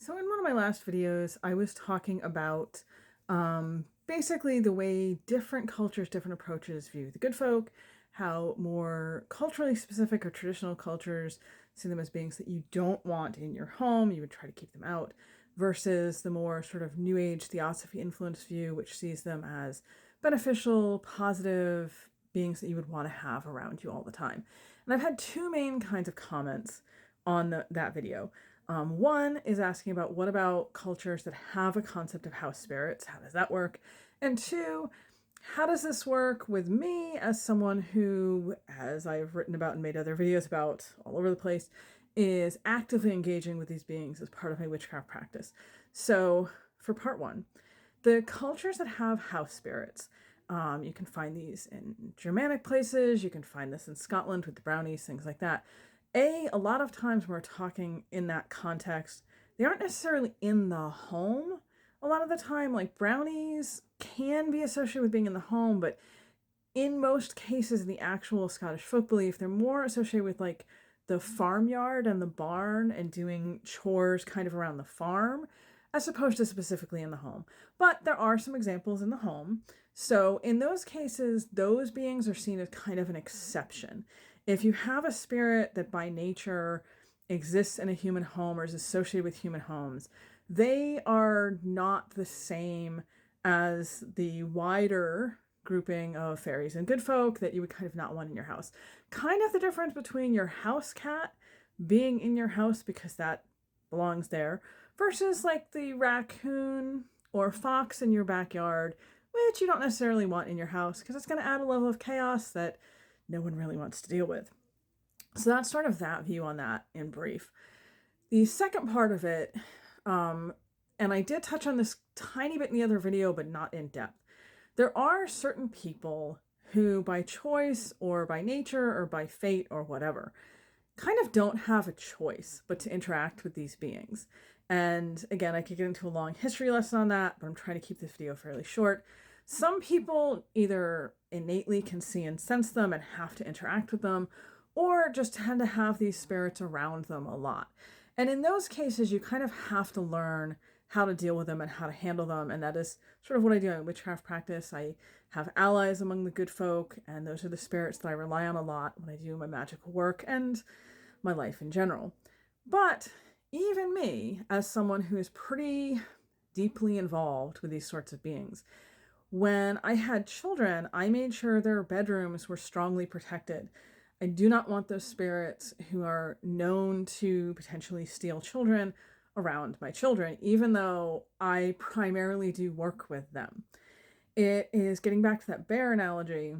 So in one of my last videos, I was talking about basically the way different cultures, different approaches view the good folk, how more culturally specific or traditional cultures see them as beings that you don't want in your home, you would try to keep them out, versus the more sort of New Age theosophy influenced view, which sees them as beneficial, positive beings that you would want to have around you all the time. And I've had two main kinds of comments on that video. One is asking about what about cultures that have a concept of house spirits? How does that work? And two, how does this work with me as someone who, as I've written about and made other videos about all over the place, is actively engaging with these beings as part of my witchcraft practice? So for part one, the cultures that have house spirits, you can find these in Germanic places, you can find this in Scotland with the brownies, things like that. A lot of times when we're talking in that context, they aren't necessarily in the home. A lot of the time, like brownies can be associated with being in the home, but in most cases, in the actual Scottish folk belief, they're more associated with like the farmyard and the barn and doing chores kind of around the farm, as opposed to specifically in the home. But there are some examples in the home. So in those cases, those beings are seen as kind of an exception. If you have a spirit that by nature exists in a human home or is associated with human homes, they are not the same as the wider grouping of fairies and good folk that you would kind of not want in your house. Kind of the difference between your house cat being in your house because that belongs there versus like the raccoon or fox in your backyard, which you don't necessarily want in your house because it's going to add a level of chaos that no one really wants to deal with. So that's sort of that view on that in brief. The second part of it, and I did touch on this tiny bit in the other video, but not in depth. There are certain people who, by choice or by nature or by fate or whatever, kind of don't have a choice but to interact with these beings. And again, I could get into a long history lesson on that, but I'm trying to keep this video fairly short. Some people either innately can see and sense them and have to interact with them, or just tend to have these spirits around them a lot. And in those cases, you kind of have to learn how to deal with them and how to handle them. And that is sort of what I do in witchcraft practice. I have allies among the good folk, and those are the spirits that I rely on a lot when I do my magical work and my life in general. But even me, as someone who is pretty deeply involved with these sorts of beings, when I had children, I made sure their bedrooms were strongly protected. I do not want those spirits who are known to potentially steal children around my children, even though I primarily do work with them. It is getting back to that bear analogy.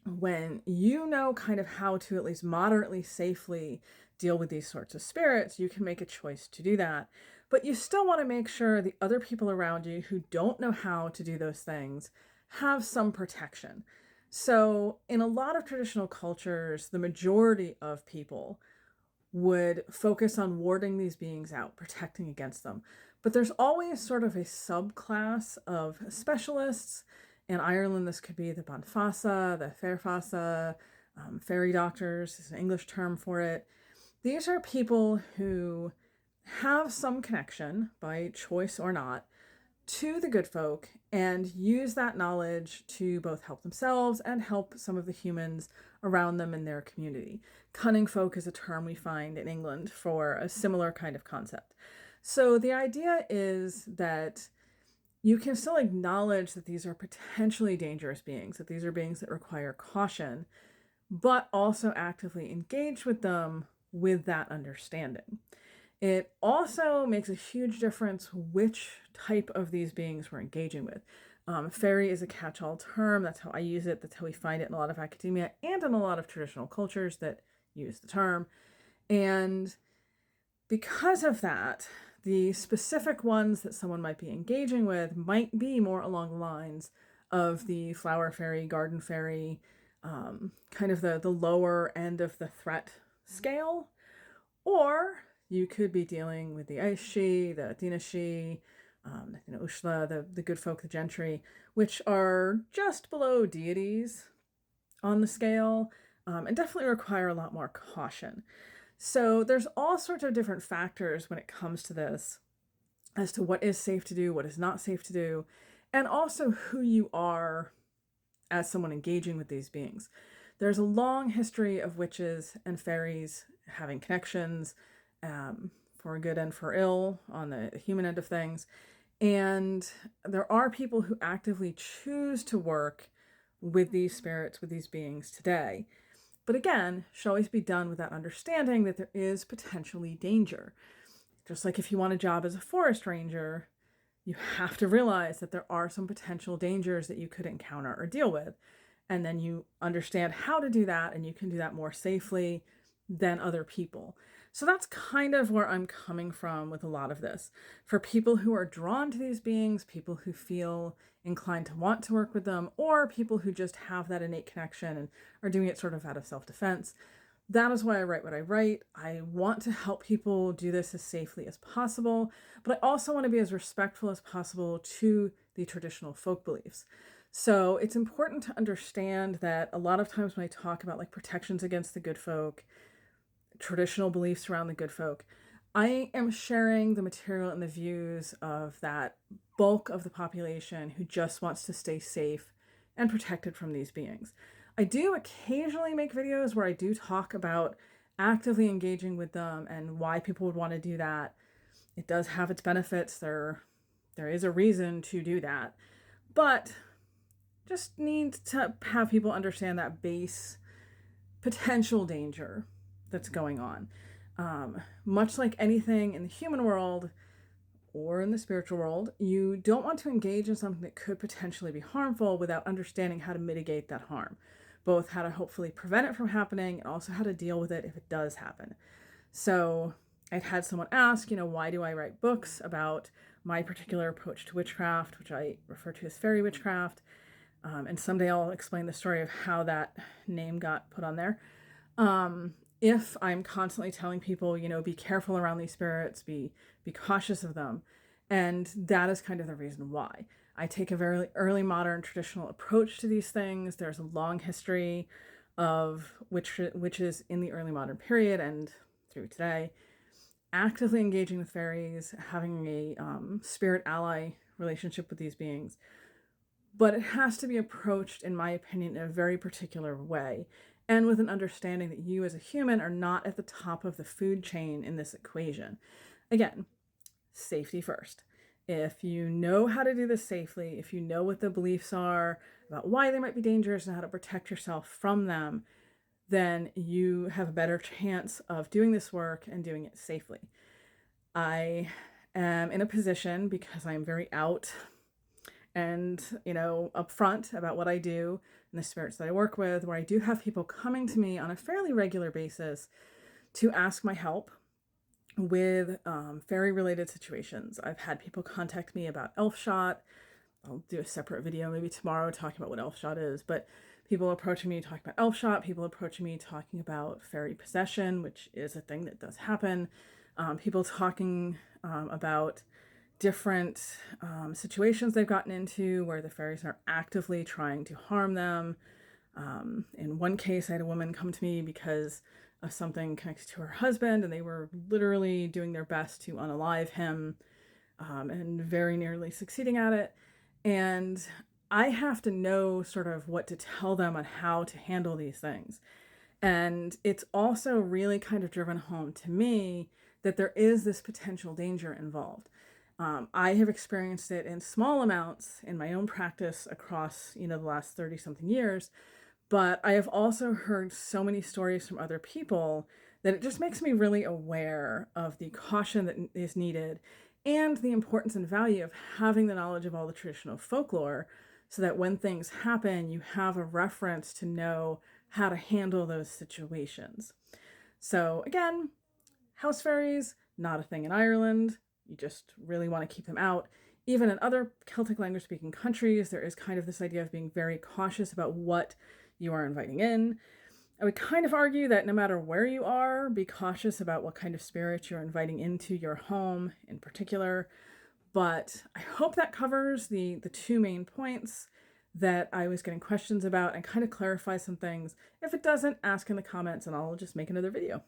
When you know kind of how to at least moderately safely deal with these sorts of spirits, you can make a choice to do that. But you still want to make sure the other people around you who don't know how to do those things have some protection. So in a lot of traditional cultures, the majority of people would focus on warding these beings out, protecting against them. But there's always sort of a subclass of specialists. In Ireland, this could be the Banfasa, the Fairfasa, fairy doctors is an English term for it. These are people who have some connection, by choice or not, to the good folk and use that knowledge to both help themselves and help some of the humans around them in their community. Cunning folk is a term we find in England for a similar kind of concept. So the idea is that you can still acknowledge that these are potentially dangerous beings, that these are beings that require caution, but also actively engage with them with that understanding. It also makes a huge difference which type of these beings we're engaging with. Fairy is a catch-all term. That's how I use it. That's how we find it in a lot of academia and in a lot of traditional cultures that use the term. And because of that, the specific ones that someone might be engaging with might be more along the lines of the flower fairy, garden fairy, kind of the lower end of the threat scale. Or you could be dealing with the Ice She, the Athena She, Ushla, the good folk, the gentry, which are just below deities on the scale, and definitely require a lot more caution. So there's all sorts of different factors when it comes to this as to what is safe to do, what is not safe to do, and also who you are as someone engaging with these beings. There's a long history of witches and fairies having connections, for good and for ill on the human end of things. And there are people who actively choose to work with these spirits, with these beings today. But again, should always be done with that understanding that there is potentially danger. Just like if you want a job as a forest ranger, you have to realize that there are some potential dangers that you could encounter or deal with. And then you understand how to do that, and you can do that more safely than other people. So that's kind of where I'm coming from with a lot of this. For people who are drawn to these beings, people who feel inclined to want to work with them, or people who just have that innate connection and are doing it sort of out of self-defense, that is why I write what I write. I want to help people do this as safely as possible, but I also want to be as respectful as possible to the traditional folk beliefs. So it's important to understand that a lot of times when I talk about like protections against the good folk, traditional beliefs around the good folk, I am sharing the material and the views of that bulk of the population who just wants to stay safe and protected from these beings. I do occasionally make videos where I do talk about actively engaging with them and why people would want to do that. It does have its benefits. There is a reason to do that. But just need to have people understand that base potential danger that's going on. Much like anything in the human world or in the spiritual world, you don't want to engage in something that could potentially be harmful without understanding how to mitigate that harm, both how to hopefully prevent it from happening and also how to deal with it if it does happen. So I'd had someone ask, why do I write books about my particular approach to witchcraft, which I refer to as fairy witchcraft. And someday I'll explain the story of how that name got put on there. If I'm constantly telling people, be careful around these spirits, be cautious of them. And that is kind of the reason why. I take a very early modern traditional approach to these things. There's a long history of witches in the early modern period and through today, actively engaging with fairies, having a spirit ally relationship with these beings. But it has to be approached, in my opinion, in a very particular way, and with an understanding that you as a human are not at the top of the food chain in this equation. Again, safety first. If you know how to do this safely, if you know what the beliefs are about why they might be dangerous and how to protect yourself from them, then you have a better chance of doing this work and doing it safely. I am in a position, because I'm very out and, upfront about what I do and the spirits that I work with, where I do have people coming to me on a fairly regular basis to ask my help with fairy related situations. I've had people contact me about elf shot. I'll do a separate video maybe tomorrow talking about what elf shot is, but people approaching me talking about elf shot, people approaching me talking about fairy possession, which is a thing that does happen. People talking about different situations they've gotten into where the fairies are actively trying to harm them. In one case, I had a woman come to me because of something connected to her husband, and they were literally doing their best to unalive him, and very nearly succeeding at it. And I have to know sort of what to tell them on how to handle these things. And it's also really kind of driven home to me that there is this potential danger involved. I have experienced it in small amounts in my own practice across, the last 30 something years. But I have also heard so many stories from other people that it just makes me really aware of the caution that is needed and the importance and value of having the knowledge of all the traditional folklore so that when things happen, you have a reference to know how to handle those situations. So again, house fairies, not a thing in Ireland. You just really want to keep them out. Even in other Celtic language speaking countries, there is kind of this idea of being very cautious about what you are inviting in. I would kind of argue that no matter where you are, be cautious about what kind of spirit you're inviting into your home in particular. But I hope that covers the two main points that I was getting questions about and kind of clarify some things. If it doesn't, ask in the comments and I'll just make another video.